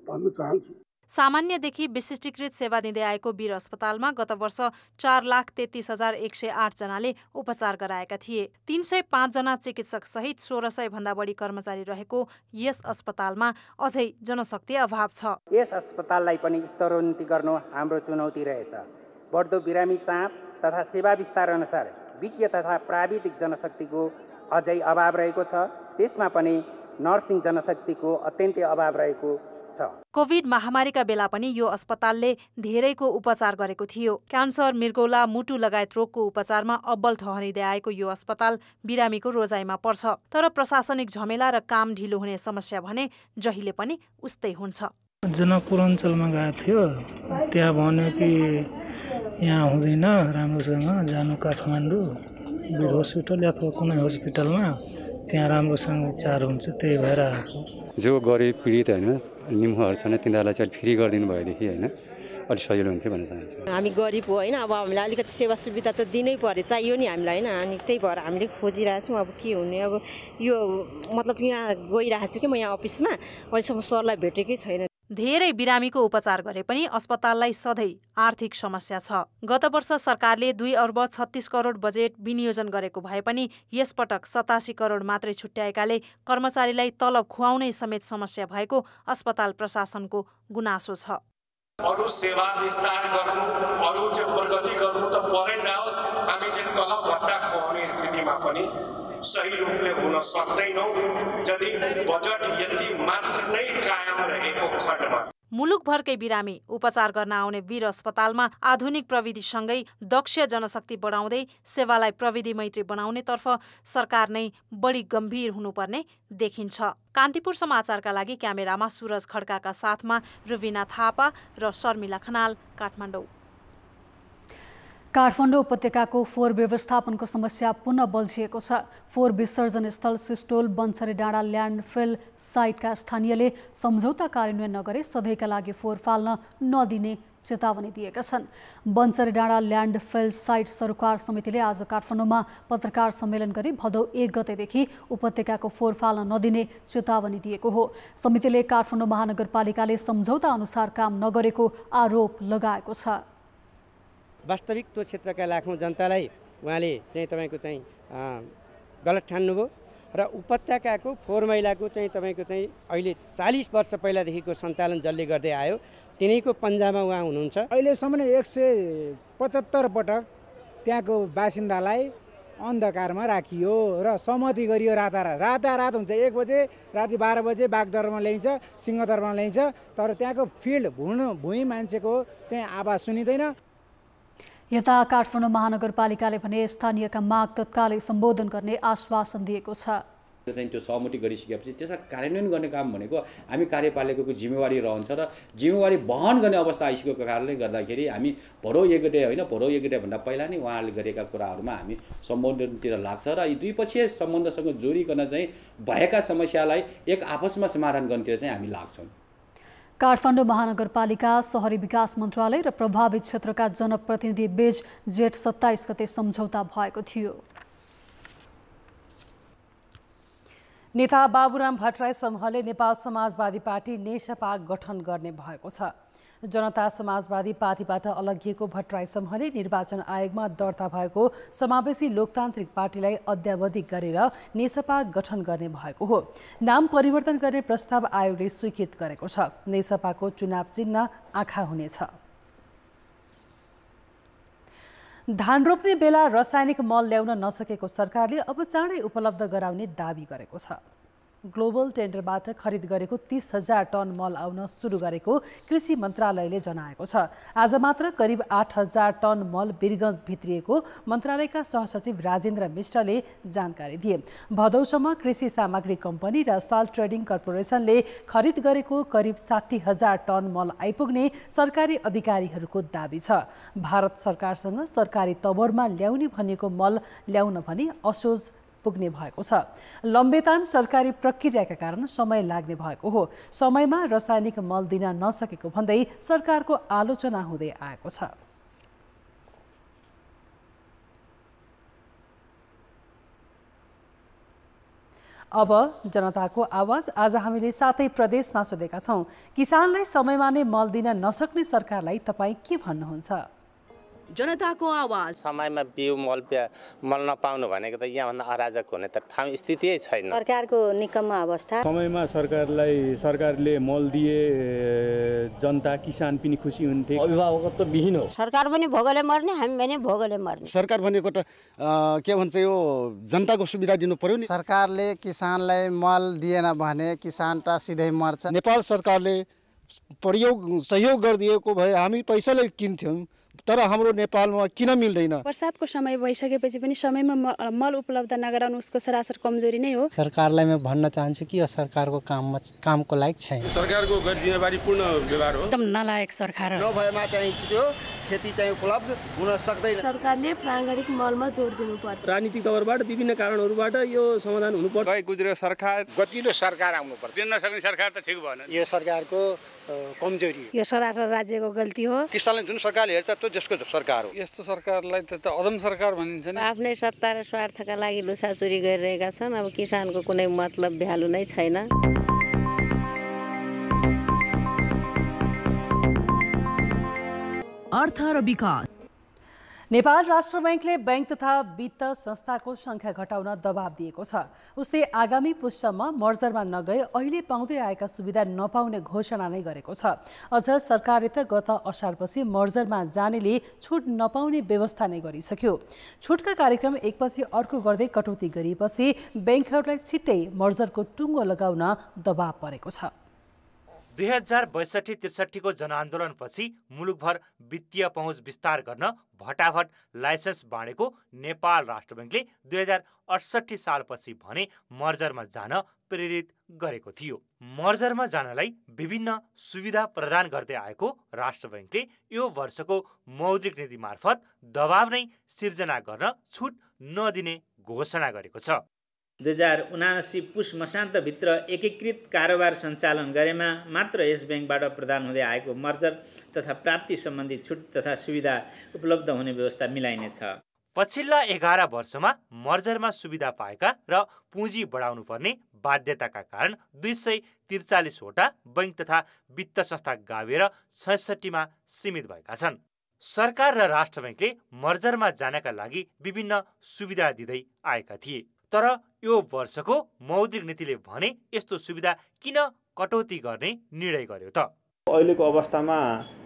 भन्न चाहन्छु।
सामान्यदेखि विशिष्टीकृत सेवा दिँदै आएको वीर अस्पतालमा गत वर्ष 4,33,108 जनाले उपचार गराएका थिए। 305 जना चिकित्सक सहित 1600 भन्दा बढी कर्मचारी रहेको यस अस्पतालमा अझै जनशक्ति अभाव छ।
यस अस्पताललाई पनि स्तरोन्नति गर्नु हाम्रो चुनौती रहेछ। बढ्दो बिरामी चाप तथा सेवा विस्तार अनुसार वित्तीय तथा प्राविधिक जनशक्तिको अझै अभाव रहेको छ। त्यसमा पनि नर्सिङ जनशक्तिको अत्यन्तै अभाव रहेको छ।
कोभिड महामारीका बेला पनि यो अस्पतालले धेरैको उपचार गरेको थियो। क्यान्सर, मृगौला, मुटु लगायत रोगको उपचारमा अब्बल ठहरिँदै आएको यो अस्पताल बिरामीको रोजाइमा पर्छ। तर प्रशासनिक झमेला र काम ढिलो हुने समस्या भने जहिले पनि उस्तै हुन्छ।
जनकपुर अञ्चलमा गएको थियो, त्यहाँ भन्यो कि यहाँ हुँदैन, राम्रोसँग जानु काठमाडौँ वीर हस्पिटल या कुनै हस्पिटलमा, त्यहाँ राम्रोसँग उपचार हुन्छ, त्यही भएर आएको।
जो गरिब पीडित होइन निमुखहरू छन् तिनीहरूलाई चाहिँ फ्री गरिदिनु भएदेखि होइन अलिक सजिलो हुन्थ्यो भन्न चाहन्छु।
हामी गरिब हो होइन, अब हामीलाई अलिकति सेवा सुविधा त दिनै पर्यो, चाहियो नि हामीलाई होइन। अनि त्यही भएर हामीले खोजिरहेछौँ अब के हुने। अब यो मतलब यहाँ गइरहेको छु कि म यहाँ अफिसमा, अहिलेसम्म सरलाई भेटेकै छैन।
धेरै बिरामीको उपचार गरे पनि अस्पताललाई सधैँ आर्थिक समस्या छ। गत वर्ष सरकारले 2 अर्ब 36 करोड बजेट विनियोजन गरेको भए पनि यसपटक 87 करोड मात्रै छुट्याएकाले कर्मचारीलाई तलब खुवाउनै समेत समस्या भएको अस्पताल प्रशासनको गुनासो छ।
अरू सेवा विस्तार गर्नु, अरू चाहिँ प्रगति गर्नु त परै जाओस्, हामी चाहिँ तलब भत्ता खुवाउने स्थितिमा पनि सही रूपले हुन सक्दैनौँ यदि बजेट यति मात्र नै कायम रहेको खण्डमा।
मुलुक मुलुकभरकै बिरामी उपचार गर्न आउने वीर अस्पतालमा आधुनिक प्रविधिसँगै दक्ष जनशक्ति बढाउँदै सेवालाई प्रविधि मैत्री बनाउनेतर्फ सरकार नै बढी गम्भीर हुनुपर्ने देखिन्छ। कान्तिपुर समाचारका लागि क्यामेरामा सुरज खड्काका साथमा रुबिना थापा र शर्मिला खनाल, काठमाडौँ।
काठमाडौँ उपत्यकाको फोहोर व्यवस्थापनको समस्या पुनः बल्झिएको छ। फोहोर विसर्जन स्थल सिस्टोल बन्सरी डाँडा ल्यान्डफिल साइटका स्थानीयले सम्झौता कार्यान्वयन नगरे सधैँका लागि फोहोर फाल्न नदिने चेतावनी दिएका छन्। बन्सरी डाँडा ल्यान्डफिल साइट सरोकार समितिले आज काठमाडौँमा पत्रकार सम्मेलन गरी भदौ 1 गतेदेखि उपत्यकाको फोहोर फाल्न नदिने चेतावनी दिएको हो। समितिले काठमाडौँ महानगरपालिकाले सम्झौता अनुसार काम नगरेको आरोप लगाएको छ।
वास्तविक त्यो क्षेत्रका लाखौँ जनतालाई उहाँले चाहिँ तपाईँको चाहिँ गलत ठान्नुभयो र उपत्यकाको फोहोर मैलाको चाहिँ तपाईँको चाहिँ अहिले 40 वर्ष पहिलादेखिको सञ्चालन जसले गर्दै आयो तिनैको पन्जामा उहाँ हुनुहुन्छ।
अहिलेसम्म 175 पटक त्यहाँको बासिन्दालाई अन्धकारमा राखियो र सहमति गरियो। रातारात हुन्छ 1 बजे राति 12 बजे बागदरमा ल्याइन्छ, सिंहदरमा ल्याइन्छ, तर त्यहाँको फिल्ड भुइँ मान्छेको चाहिँ आवाज सुनिँदैन।
यता काठमाडौँ महानगरपालिकाले भने स्थानीयका माग तत्कालै सम्बोधन गर्ने आश्वासन दिएको छ।
चाहिँ त्यो सहमति गरिसकेपछि त्यसलाई कार्यान्वयन गर्ने काम भनेको हामी कार्यपालिकाको जिम्मेवारी रहन्छ र जिम्मेवारी वहन गर्ने अवस्था आइसकेको कारणले गर्दाखेरि हामी भरौ 1 गते होइन, भरौ 1 गतेभन्दा पहिला नै उहाँहरूले गरेका कुराहरूमा हामी सम्बोधनतिर लाग्छ र यी द्विपक्षीय सम्बन्धसँग जोडिकन चाहिँ भएका समस्यालाई एक आपसमा समाधान गर्नतिर चाहिँ हामी लाग्छौँ।
काठमाडौँ महानगरपालिका, शहरी विकास मन्त्रालय र प्रभावित क्षेत्रका जनप्रतिनिधि बीच जेठ 27 गते सम्झौता भएको थियो।
नेता बाबुराम भट्टराई समूहले नेपाल समाजवादी पार्टी नेसपा गठन गर्ने भएको छ। जनता समाजवादी पार्टीबाट अलगिएको भट्टराई समूहले निर्वाचन आयोगमा दर्ता भएको समावेशी लोकतान्त्रिक पार्टीलाई अद्यावधिक गरेर नेसपा गठन गर्ने भएको हो। नाम परिवर्तन गर्ने प्रस्ताव आयोगले स्वीकृत गरेको छ। नेसपाको चुनाव चिन्ह आँखा हुनेछ। धान रोप्ने बेला रासायनिक मल ल्याउन नसकेको सरकारले अब चाँडै उपलब्ध गराउने दाबी गरेको छ। ग्लोबल टेन्डरबाट खरिद गरेको 30,000 टन मल आउन सुरु गरेको कृषि मन्त्रालयले जनाएको छ। आज मात्र करिब 8,000 टन मल वीरगञ्ज भित्रिएको मन्त्रालयका सहसचिव राजेन्द्र मिश्रले जानकारी दिए। भदौसम्म कृषि सामग्री कम्पनी र साल ट्रेडिङ कर्पोरेसनले खरिद गरेको करिब 60,000 टन मल आइपुग्ने सरकारी अधिकारीहरूको दाबी छ। भारत सरकारसँग सरकारी तवरमा ल्याउने भनेको मल ल्याउन भने असोज पुग्ने भएको छ। लम्बेतान सरकारी प्रक्रियाका कारण समय लाग्ने भएको हो। समयमा रासायनिक मल दिन नसकेको भन्दै सरकारको आलोचना हुँदै आएको छ। अब जनताको आवाज। आज हामीले 7 प्रदेशमा सोधेका छौं, किसानलाई समयमा नै मल दिन नसक्ने सरकारलाई तपाईँ के भन्नुहुन्छ?
जनताको आवाज।
समयमा बिउ मल नपाउनु भनेको त यहाँभन्दा अराजक हुने त ठाउँ स्थिति छैन।
सरकारको निकम्मा अवस्था।
समयमा सरकारले मल दिए जनता किसान पनि खुसी हुन्थे।
अभिभावकत्व विहीन हो।
सरकार पनि भोगले मर्ने, हामी पनि भोगले मर्ने।
सरकार भनेको त के भन्छ यो जनताको सुविधा दिनु पर्यो नि।
सरकारले किसानलाई मल दिएन भने किसान त सिधै मर्छ।
नेपाल सरकारले सहयोग गरिदिएको भए हामी पैसाले किन्थ्यौँ, तर हाम्रो नेपालमा किन मिल्दैन?
बर्सातको समय भइसकेपछि पनि समयमा मल उपलब्ध नगराउनु उसको सरासर कमजोरी नै हो।
सरकारलाई म भन्न चाहन्छु कि यो सरकारको कामको लायक छैन।
सरकारको गैरजिम्मेवारीपूर्ण व्यवहार हो।
एकदम नलायक सरकार हो।
नभएमा चाहिँ त्यो खेती चाहिँ उपलब्ध हुन सक्दैन।
सरकारले प्राङ्गारिक मलमा जोड दिनुपर्छ।
राजनीतिक तवरबाट विभिन्न कारणहरूबाट यो समाधान हुनुपर्छ।
गए गुज्रे सरकार
गतिलो सरकार आउनुपर्छ। दिन नसक्ने सरकार त ठिक भएन।
यो सरकारको कमजोरी
यो सरासर राज्यको गल्ती हो।
किसानले जुन सरकारले हेर्छ त्यो देशको सरकार हो।
यस्तो सरकारलाई त अदम सरकार भनिन्छ नि।
आफ्नै सत्ता र स्वार्थका लागि लुसाचुरी गरिरहेका छन्। अब किसानको कुनै मतलब भ्यालु नै छैन। अर्थ र विकास।
नेपाल राष्ट्र बैंकले बैंक तथा वित्त संस्थाको संख्या घटाउन दबाब दिएको छ। उसले आगामी पुससम्म मर्जरमा नगए अहिले पाउँदै आएका सुविधा नपाउने घोषणा नै गरेको छ। अझ सरकारले त गत असारपछि मर्जरमा जानेले छुट नपाउने व्यवस्था नै गरिसक्यो। छुटका कार्यक्रम एकपछि अर्को गर्दै कटौती गरिएपछि बैंकहरूलाई छिट्टै मर्जरको टुङ्गो लगाउन दबाब परेको छ।
2062-63 को जनआन्दोलनपछि मुलुकभर वित्तीय पहुँच विस्तार गर्न भटाभट लाइसेन्स बाँडेको नेपाल राष्ट्र बैंकले 2068 सालपछि भने मर्जरमा जान प्रेरित गरेको थियो। मर्जरमा जानलाई विभिन्न सुविधा प्रदान गर्दै आएको राष्ट्र बैंकले यो वर्षको मौद्रिक नीति मार्फत दबाव नै सिर्जना गर्न छुट नदिने घोषणा गरेको छ।
2079 पुस मसान्तभित्र एकीकृत कारोबार सञ्चालन गरेमा मात्र यस बैंकबाट प्रदान हुँदै आएको मर्जर तथा प्राप्ति सम्बन्धी छुट तथा सुविधा उपलब्ध हुने व्यवस्था मिलाइनेछ।
पछिल्ला 11 वर्षमा मर्जरमा सुविधा पाएका र पुँजी बढाउनु पर्ने बाध्यताका कारण 243 वटा बैंक तथा वित्त संस्था गाभिएर 66 मा सीमित भएका छन्। सरकार र राष्ट्र बैंकले मर्जरमा जानका लागि विभिन्न सुविधा दिँदै आएका थिए, तर यो वर्षको मौद्रिक नीतिले भने यस्तो सुविधा किन कटौती गर्ने निर्णय गर्यो त?
अहिलेको अवस्थामा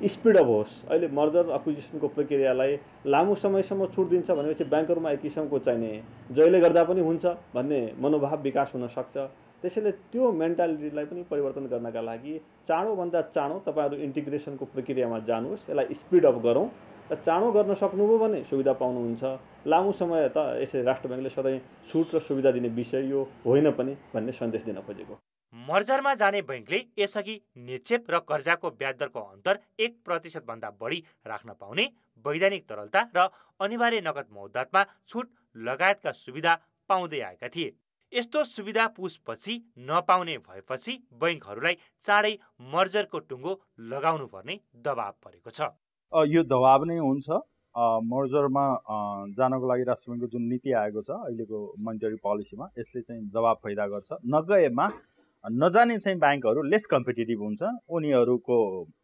स्पिड अप होस्, अहिले मर्जर एक्विजिसनको प्रक्रियालाई लामो समयसम्म छुट दिन्छ भनेपछि ब्याङ्कहरूमा एक किसिमको चाहिने जहिले गर्दा पनि हुन्छ भन्ने मनोभाव विकास हुन सक्छ। त्यसैले त्यो मेन्टालिटीलाई पनि परिवर्तन गर्नका लागि चाँडोभन्दा चाँडो तपाईँहरू इन्टिग्रेसनको प्रक्रियामा जानुहोस्, यसलाई स्पिड अप गरौँ र चाँडो गर्न सक्नुभयो भने सुविधा पाउनुहुन्छ। लामो समय त यसै राष्ट्र बैंकले सधैँ छुट र सुविधा दिने विषय यो होइन पनि भन्ने सन्देश दिन खोजेको।
मर्जरमा जाने बैंकले यसअघि निक्षेप र कर्जाको ब्याज दरको अन्तर 1% भन्दा बढी राख्न पाउने, वैधानिक तरलता र अनिवार्य नगद मौद्दातमा छुट लगायतका सुविधा पाउँदै आएका थिए। यस्तो सुविधा पुसपछि नपाउने भएपछि बैंकहरूलाई चाँडै मर्जरको टुङ्गो लगाउनु पर्ने दबाव परेको छ।
यो दबाव नै हुन्छ। मर्जरमा जानको लागि राष्ट्र बैंकको जुन नीति आएको छ अहिलेको मोनिटरी पोलिसीमा, यसले चाहिँ दबाव पैदा गर्छ। नगएमा नजाने चाहिँ ब्याङ्कहरू लेस कम्पिटिटिभ हुन्छ, उनीहरूको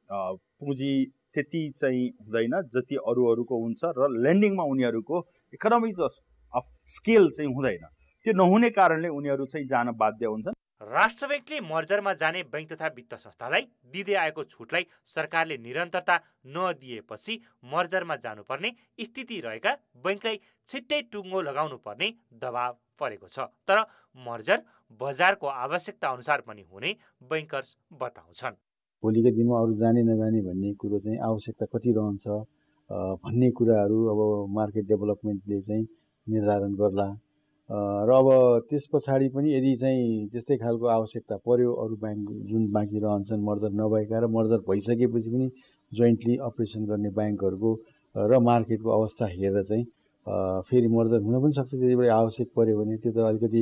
पुँजी त्यति चाहिँ हुँदैन जति अरूहरूको हुन्छ र लेन्डिङमा उनीहरूको इकोनोमिज अफ स्केल चाहिँ हुँदैन। त्यो नहुने कारणले उनीहरू चाहिँ जान बाध्य हुन्छन्।
राष्ट्र बैंकले मर्जरमा जाने बैंक तथा वित्त संस्थालाई दिँदै आएको छुटलाई सरकारले निरन्तरता नदिएपछि मर्जरमा जानुपर्ने स्थिति रहेका बैंकलाई छिट्टै टुङ्गो लगाउनु पर्ने दबाव परेको छ। तर मर्जर बजारको आवश्यकता अनुसार पनि हुने बैंकर्स बताउँछन्।
भोलिको दिनमा अरू जाने नजाने भन्ने कुरो चाहिँ आवश्यकता कति रहन्छ भन्ने कुराहरू अब मार्केट डेभलपमेन्टले चाहिँ निर्धारण गर्ला र अब त्यस पछाडि पनि यदि चाहिँ त्यस्तै खालको आवश्यकता पर्यो अरू ब्याङ्क जुन बाँकी रहन्छन् मर्जर नभएका र मर्जर भइसकेपछि पनि जोइन्टली अपरेसन गर्ने ब्याङ्कहरूको र मार्केटको अवस्था हेरेर चाहिँ फेरि मर्जर हुन पनि सक्छ। त्यति बेला आवश्यक पर्यो भने त्यो त अलिकति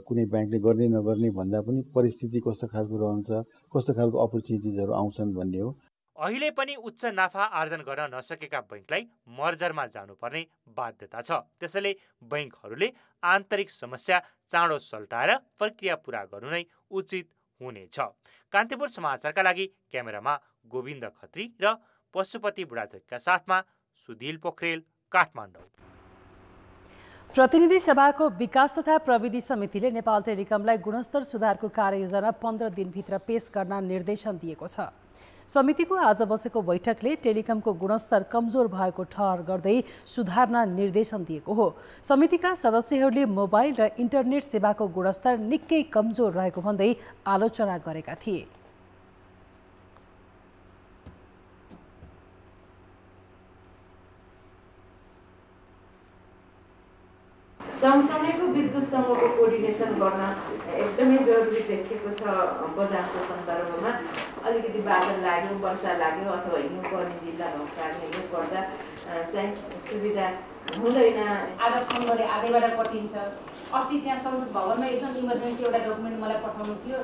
कुनै ब्याङ्कले गर्ने नगर्ने भन्दा पनि परिस्थिति कस्तो खालको रहन्छ, कस्तो खालको अपर्च्युनिटिजहरू आउँछन् भन्ने हो।
अहिले पनि उच्च नाफा आर्जन गर्न नसकेका बैंकलाई मर्जरमा जानुपर्ने बाध्यता छ। त्यसैले बैंकहरूले आन्तरिक समस्या चाँडो सल्टाएर प्रक्रिया पूरा गर्नु नै उचित हुनेछ। कान्तिपुर समाचारका लागि क्यामेरामा गोविन्द खत्री र पशुपति बुढाथोकीका साथमा सुधिल पोखरेल, काठमाडौँ।
प्रतिनिधि सभाको विकास तथा प्रविधि समितिले नेपाल टेलिकमलाई गुणस्तर सुधारको कार्ययोजना 15 दिनभित्र पेश गर्न निर्देशन दिएको छ। समितिको आज बसेको बैठकले टेलिकमको गुणस्तर कमजोर भएको ठहर गर्दै सुधार्न निर्देशन दिएको हो। समितिका सदस्यहरूले मोबाइल र इन्टरनेट सेवाको गुणस्तर निकै कमजोर रहेको भन्दै आलोचना गरेका थिए।
सँगसँगैको विद्युतसँगको कोर्डिनेसन गर्न एकदमै जरुरी देखिएको छ। बजारको सन्दर्भमा अलिकति बादल लाग्यो, वर्षा लाग्यो अथवा हिउँ पर्ने जिल्ला भएको कारणले हिउँ पर्दा चाहिँ सुविधा हुँदैन।
आधा फोन गरे आधैबाट कटिन्छ। अस्ति त्यहाँ संसद भवनमा एकदम इमर्जेन्सी एउटा डकुमेन्ट मलाई पठाउनु थियो,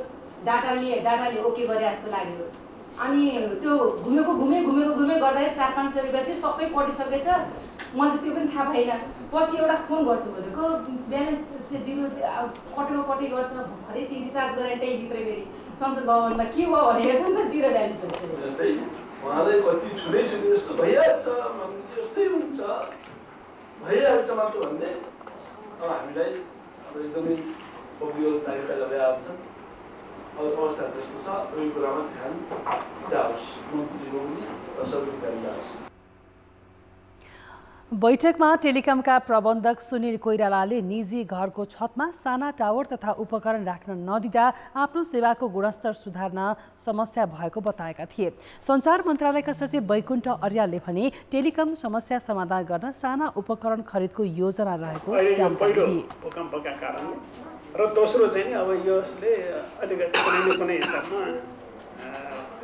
डाटाले ओके गरे जस्तो लाग्यो। अनि त्यो घुमे गर्दाखेरि 400-500 रुपियाँ थियो, सबै कटिसकेछ। मैले त्यो पनि थाहा भएन। पछि एउटा फोन गर्छु भनेको ब्यालेन्स त्यो जिरो कटेको गर्छ। भरे ती रिचार्ज गराए त्यही भित्र फेरि संसद भवनमा के भयो भनेर चाहिँ त जिरो ब्यालेन्स हुन्छ।
जस्तै उहाँलाई कति छुटै जस्तो भइहाल्छ, जस्तै हुन्छ भइहाल्छ मात्र भन्ने अब हामीलाई अब एकदमै उपयोगकारिता गर्दै आउँछ। अब अवस्था त्यस्तो छ, यो कुरामा ध्यान जाओस्, मन्त्रीको पनि र सबै ध्यान जाओस्।
बैठकमा टेलिकमका प्रबन्धक सुनिल कोइरालाले निजी घरको छतमा साना टावर तथा उपकरण राख्न नदिँदा आफ्नो सेवाको गुणस्तर सुधार्न समस्या भएको बताएका थिए। सञ्चार मन्त्रालयका सचिव वैकुण्ठ अर्यालले भने टेलिकम समस्या समाधान गर्न साना उपकरण खरिदको योजना रहेको जानकारी दिए।
भूकम्पका कारणले र दोस्रो चाहिँ नि अब यसले अलिकति कुनै हिसाबमा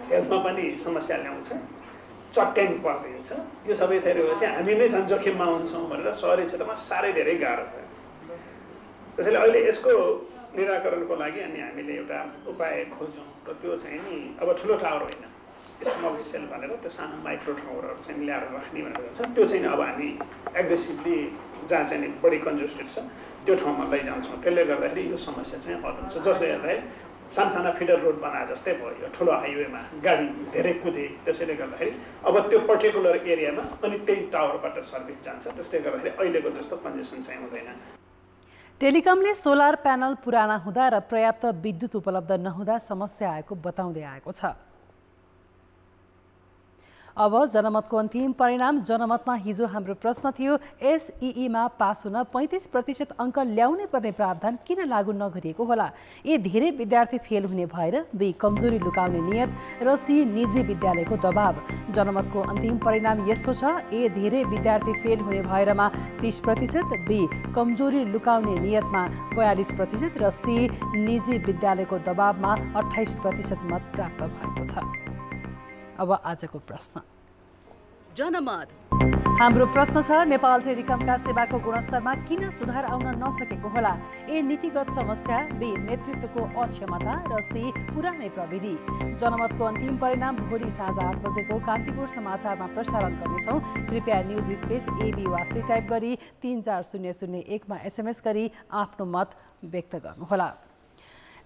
हेल्थमा पनि समस्या ल्याउँछ, चट्याङ पर्दैछ। यो सबै थेरेपछि हामी नै झन् जोखिममा हुन्छौँ भनेर सहरी क्षेत्रमा साह्रै धेरै गाह्रो भयो। त्यसैले अहिले यसको निराकरणको लागि हामीले एउटा उपाय खोज्यौँ र त्यो चाहिँ नि अब ठुलो टावर होइन, स्मल सेल भनेर त्यो सानो माइक्रो टावरहरू चाहिँ ल्याएर राख्ने भनेर छ। त्यो चाहिँ अब हामी एग्रेसिभली जहाँ चाहिँ नि बढी कन्जेस्टेड छ त्यो ठाउँमा लैजान्छौँ। त्यसले गर्दाखेरि यो समस्या चाहिँ हल हुन्छ। जसले गर्दाखेरि सानसाना फिडर रोड बनाए जस्तै भयो, ठुलो हाइवेमा गाडी धेरै कुदे, त्यसैले गर्दाखेरि अब त्यो पर्टिकुलर एरियामा अनि त्यही टावरबाट सर्भिस जान्छ। त्यसले गर्दाखेरि अहिलेको जस्तो कन्जेसन चाहिँ हुँदैन।
टेलिकमले सोलर प्यानल पुराना हुँदा र पर्याप्त विद्युत उपलब्ध नहुँदा समस्या आएको बताउँदै आएको छ। अब जनमतको अन्तिम परिणाम। जनमतमा हिजो हाम्रो प्रश्न थियो, एसईईमा पास हुन 35% अङ्क ल्याउनै पर्ने प्रावधान किन लागू नगरिएको होला? ए, धेरै विद्यार्थी फेल हुने भएर, बी, कमजोरी लुकाउने नियत र सी, निजी विद्यालयको दबाव। जनमतको अन्तिम परिणाम यस्तो छ, ए, धेरै विद्यार्थी फेल हुने भएरमा 30%, बी, कमजोरी लुकाउने नियतमा 42% र सी, निजी विद्यालयको दबावमा 28% मत प्राप्त भएको छ। अब आजको प्रश्न। जनमत। हाम्रो प्रश्न छ, नेपाल टेलिकमका सेवाको गुणस्तरमा किन सुधार आउन नसकेको होला? ए, नीतिगत समस्या, बी, नेतृत्वको अक्षमता र सी, पुरानै प्रविधि। जनमतको अन्तिम परिणाम भोलि साँझ 8 बजेको कान्तिपुर समाचारमा प्रसारण गर्नेछौँ। कृपया न्युज स्पेस एबी वा सी टाइप गरी 34001मा एसएमएस गरी आफ्नो मत व्यक्त गर्नुहोला।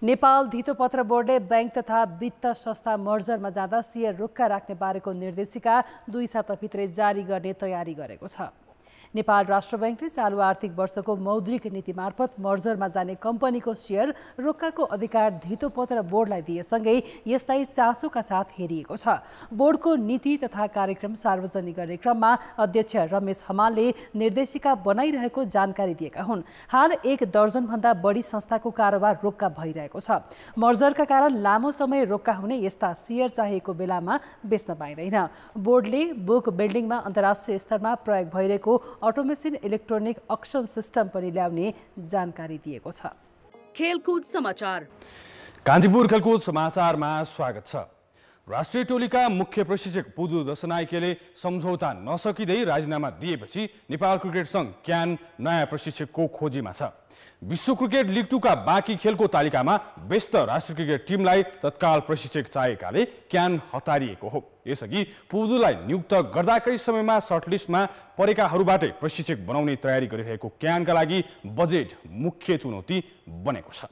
नेपाल धितोपत्र बोर्डले बैंक तथा वित्त संस्था मर्जरमा जाँदा सेयर रोक्का राख्ने बारेको निर्देशिका 2 साताभित्रै जारी गर्ने तयारी गरेको छ। नेपाल राष्ट्र बैंकले चालु आर्थिक वर्षको मौद्रिक नीति मार्फत मर्जरमा जाने कम्पनीको सेयर रोक्काको अधिकार धितोपत्र बोर्डलाई दिएसँगै यसलाई चासोका साथ हेरिएको छ। बोर्डको नीति तथा कार्यक्रम सार्वजनिक गर्ने क्रममा अध्यक्ष रमेश हमालले निर्देशिका बनाइरहेको जानकारी दिएका हुन्। हाल 1 दर्जनभन्दा बढी संस्थाको कारोबार रोक्का भइरहेको छ। मर्जरका कारण लामो समय रोक्का हुने यस्ता सेयर चाहिएको बेलामा बेच्न पाइँदैन। बोर्डले बुक बिल्डिङमा अन्तर्राष्ट्रिय स्तरमा प्रयोग भइरहेको अटोमेसन इलेक्ट्रोनिक अक्सन सिस्टम पनि ल्याउने जानकारी दिएको छ।
खेलकुद समाचार।
कान्तिपुर खेलकुद समाचारमा स्वागत छ। राष्ट्रिय टोलीका मुख्य प्रशिक्षक पुदु दशनायकेले सम्झौता नसकिँदै राजीनामा दिएपछि नेपाल क्रिकेट सङ्घ क्यान नयाँ प्रशिक्षकको खोजीमा छ। विश्व क्रिकेट लिग 2 का बाँकी खेलको तालिकामा व्यस्त राष्ट्रिय क्रिकेट टिमलाई तत्काल प्रशिक्षक चाहिएकाले क्यान हतारिएको हो। यसअघि पुदुलाई नियुक्त गर्दाकै समयमा सर्टलिस्टमा परेकाहरूबाटै प्रशिक्षक बनाउने तयारी गरिरहेको क्यानका लागि बजेट मुख्य चुनौती बनेको छ।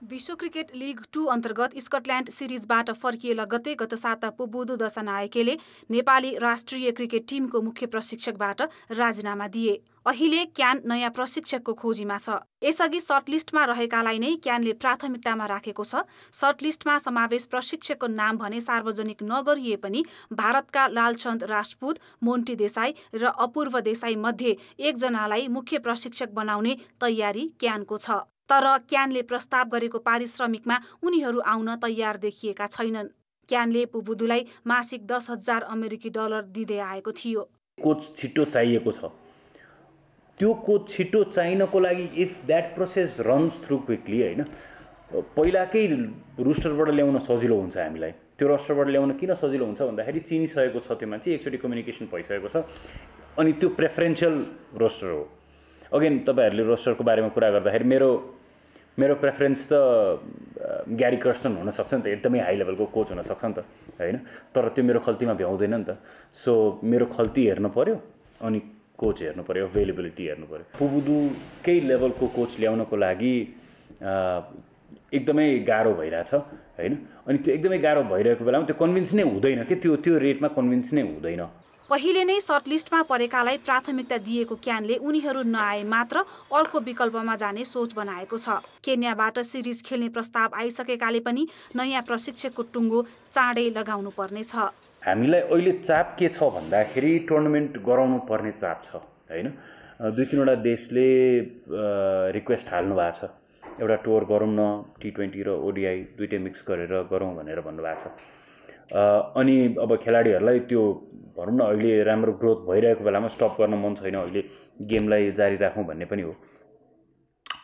विश्व क्रिकेट लिग 2 अन्तर्गत स्कटल्यान्ड सिरिजबाट फर्किए लगत्तै गत साता पुबुदु दशनायकेले नेपाली राष्ट्रिय क्रिकेट टिमको मुख्य प्रशिक्षकबाट राजीनामा दिए। अहिले क्यान नयाँ प्रशिक्षकको खोजीमा छ। यसअघि सर्टलिस्टमा रहेकालाई नै क्यानले प्राथमिकतामा राखेको छ। सर्टलिस्टमा समावेश प्रशिक्षकको नाम भने सार्वजनिक नगरिए पनि भारतका लालचन्द राजपूत, मोन्टी देसाई र अपूर्व देसाई मध्ये एकजनालाई मुख्य प्रशिक्षक बनाउने तयारी क्यानको छ। तर क्यानले प्रस्ताव गरेको पारिश्रमिकमा उनीहरू आउन तयार देखिएका छैनन्। क्यानले पुबुदुलाई मासिक $10,000 अमेरिकी दिँदै आएको थियो।
कोच छिटो चाहिएको छ। त्यो कोच छिटो चाहिनको लागि if that process runs through quickly, होइन, पहिलाकै रोस्टरबाट ल्याउन सजिलो हुन्छ हामीलाई। त्यो रोस्टरबाट ल्याउन किन सजिलो हुन्छ भन्दाखेरि चिनिसकेको छ त्यो मान्छे, एकचोटि कम्युनिकेसन भइसकेको छ, अनि त्यो प्रेफरेन्सियल रोस्टर हो। अगेन तपाईँहरूले रोस्टरको बारेमा कुरा गर्दाखेरि मेरो प्रेफरेन्स त ग्यारी कर्स्टन हुनसक्छ नि त, एकदमै हाई लेभलको कोच हुनसक्छ नि त, होइन, तर त्यो मेरो खल्तीमा भ्याउँदैन नि त। सो मेरो खल्ती हेर्नु पऱ्यो अनि कोच हेर्नु पऱ्यो, अभाइलेबिलिटी हेर्नु पऱ्यो। पुबुदुकै लेभलको कोच ल्याउनको लागि एकदमै गाह्रो भइरहेछ, होइन, अनि त्यो एकदमै गाह्रो भइरहेको बेलामा त्यो कन्भिन्स नै हुँदैन कि त्यो रेटमा कन्भिन्स नै हुँदैन।
पहिले नै सर्टलिस्टमा परेकालाई प्राथमिकता दिएको क्यानले उनीहरू नआए मात्र अर्को विकल्पमा जाने सोच बनाएको छ। केन्याबाट सिरिज खेल्ने प्रस्ताव आइसकेकाले पनि नयाँ प्रशिक्षकको टुङ्गो चाँडै लगाउनु पर्नेछ।
हामीलाई अहिले चाप के छ भन्दाखेरि टुर्नामेन्ट गराउनु पर्ने चाप छ हैन। 2-3वटा देशले रिक्वेस्ट हाल्नु भएको छ, एउटा टुर गरौँ न, T20 र ODI दुईटै मिक्स गरेर गरौँ भनेर भन्नुभएको छ। अनि अब खेलाडीहरूलाई त्यो भनौँ न अहिले राम्रो ग्रोथ भइरहेको बेलामा स्टप गर्न मन छैन, अहिले गेमलाई जारी राखौँ भन्ने पनि हो।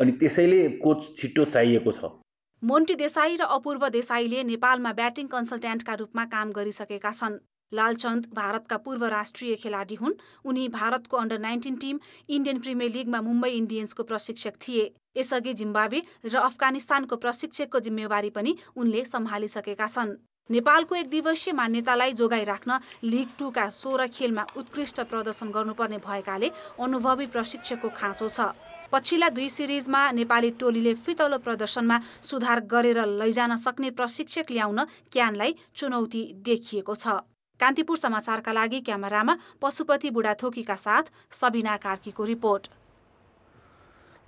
अनि त्यसैले कोच छिट्टो चाहिएको छ।
मोन्टी देसाई र अपूर्व देसाईले नेपालमा ब्याटिङ कन्सल्ट्यान्टका रूपमा काम गरिसकेका छन्। लालचन्द भारतका पूर्व राष्ट्रिय खेलाडी हुन्। उनी भारतको अन्डर-19 टिम, इन्डियन प्रिमियर लिगमा मुम्बई इन्डियन्सको प्रशिक्षक थिए। यसअघि जिम्बाब्वे र अफगानिस्तानको प्रशिक्षकको जिम्मेवारी पनि उनले सम्हालिसकेका छन्। नेपालको एक दिवसीय मान्यतालाई जोगाइ राख्न लिग 2 का 16 खेलमा उत्कृष्ट प्रदर्शन गर्नुपर्ने भएकाले अनुभवी प्रशिक्षकको खाँचो छ। पछिल्ला 2 सिरिजमा नेपाली टोलीले फितलो प्रदर्शनमा सुधार गरेर लैजान सक्ने प्रशिक्षक ल्याउन क्यानलाई चुनौती देखिएको छ। कान्तिपुर समाचारका लागि क्यामेरामा पशुपति बुढाथोकीका साथ सबिना कार्कीको रिपोर्ट।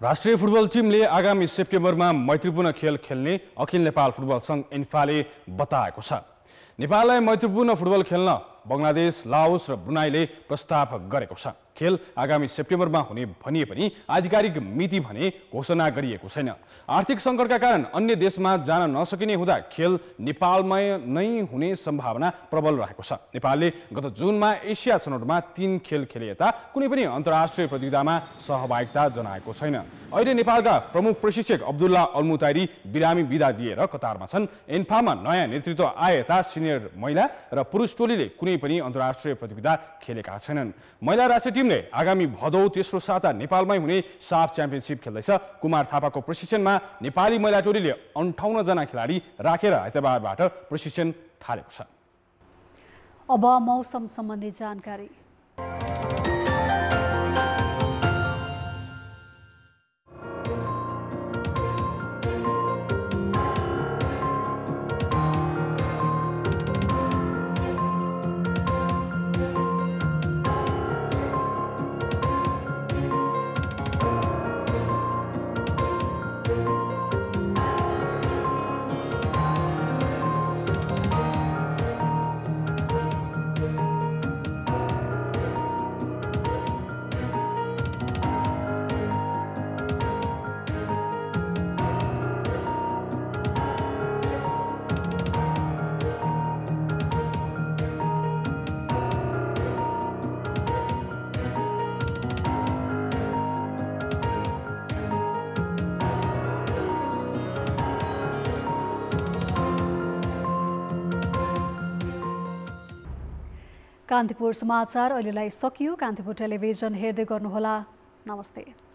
राष्ट्रिय फुटबल टिमले आगामी सेप्टेम्बरमा मैत्रीपूर्ण खेल खेल्ने अखिल नेपाल फुटबल सङ्घ इन्फाले बताएको छ। नेपाललाई मैत्रीपूर्ण फुटबल खेल्न बङ्गलादेश, लाओस र ब्रुनाईले प्रस्ताव गरेको छ। खेल आगामी सेप्टेम्बरमा हुने भनिए पनि आधिकारिक मिति भने घोषणा गरिएको छैन। आर्थिक सङ्कटका कारण अन्य देशमा जान नसकिने हुँदा खेल नेपालमा नै हुने सम्भावना प्रबल रहेको छ। नेपालले गत जुनमा एसिया छनौटमा 3 खेल खेले यता कुनै पनि अन्तर्राष्ट्रिय प्रतियोगितामा सहभागिता जनाएको छैन। अहिले नेपालका प्रमुख प्रशिक्षक अब्दुल्ला अल्मुताइरी बिरामी बिदा दिएर कतारमा छन्। इन्फामा नयाँ नेतृत्व आए यता सिनियर महिला र पुरुष टोलीले कुनै पनि अन्तर्राष्ट्रिय प्रतियोगिता खेलेका छैनन्। महिला राष्ट्रिय टिमले आगामी भदौ तेस्रो साता नेपालमै हुने साफ च्याम्पियनसिप खेल्दैछ। कुमार थापाको प्रशिक्षणमा नेपाली महिला टोलीले 58 जना खेलाडी राखेर आइतबारबाट प्रशिक्षण थालेको छ।
अब मौसम सम्बन्धी जानकारी। कान्तिपुर समाचार अहिलेलाई सकियो। कान्तिपुर टेलिभिजन हेर्दै गर्नुहोला। नमस्ते।